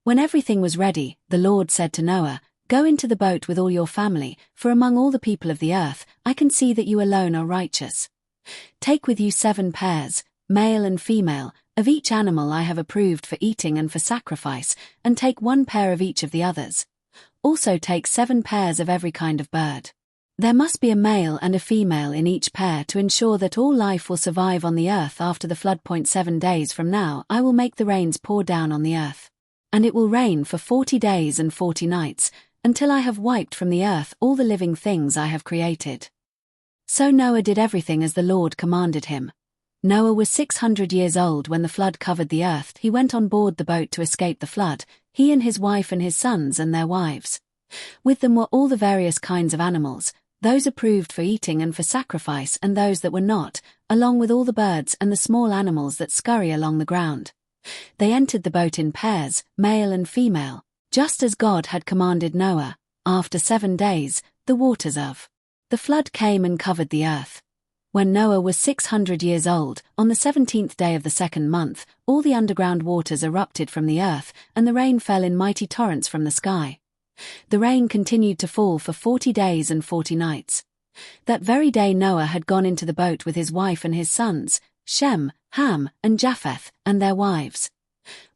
When everything was ready, the Lord said to Noah, "Go into the boat with all your family, for among all the people of the earth, I can see that you alone are righteous. Take with you 7 pairs, male and female, of each animal I have approved for eating and for sacrifice, and take 1 pair of each of the others. Also take 7 pairs of every kind of bird. There must be a male and a female in each pair to ensure that all life will survive on the earth after the flood. 7 days from now I will make the rains pour down on the earth. And it will rain for 40 days and 40 nights, until I have wiped from the earth all the living things I have created." So Noah did everything as the Lord commanded him. Noah was 600 years old when the flood covered the earth. He went on board the boat to escape the flood, he and his wife and his sons and their wives. With them were all the various kinds of animals, those approved for eating and for sacrifice and those that were not, along with all the birds and the small animals that scurry along the ground. They entered the boat in pairs, male and female, just as God had commanded Noah. After 7 days, the waters of the flood came and covered the earth. When Noah was 600 years old, on the 17th day of the 2nd month, all the underground waters erupted from the earth, and the rain fell in mighty torrents from the sky. The rain continued to fall for 40 days and 40 nights. That very day Noah had gone into the boat with his wife and his sons, Shem, Ham, and Japheth, and their wives.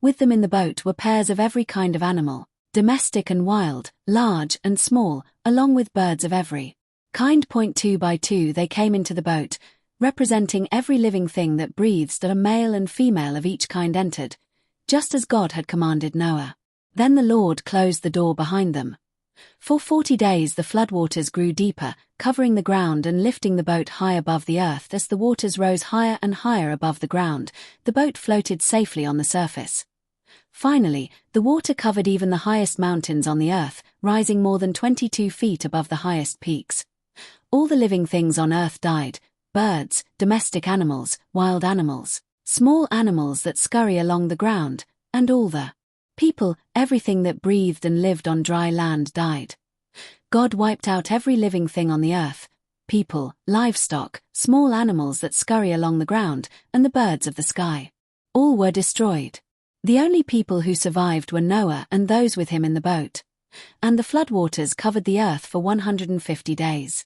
With them in the boat were pairs of every kind of animal, domestic and wild, large and small, along with birds of every kind. 2 by 2 they came into the boat, representing every living thing that breathes, that a male and female of each kind entered, just as God had commanded Noah. Then the Lord closed the door behind them. For 40 days the floodwaters grew deeper, covering the ground and lifting the boat high above the earth. As the waters rose higher and higher above the ground, the boat floated safely on the surface. Finally, the water covered even the highest mountains on the earth, rising more than 22 feet above the highest peaks. All the living things on earth died: birds, domestic animals, wild animals, small animals that scurry along the ground, and all the people, everything that breathed and lived on dry land died. God wiped out every living thing on the earth: people, livestock, small animals that scurry along the ground, and the birds of the sky. All were destroyed. The only people who survived were Noah and those with him in the boat. And the floodwaters covered the earth for 150 days.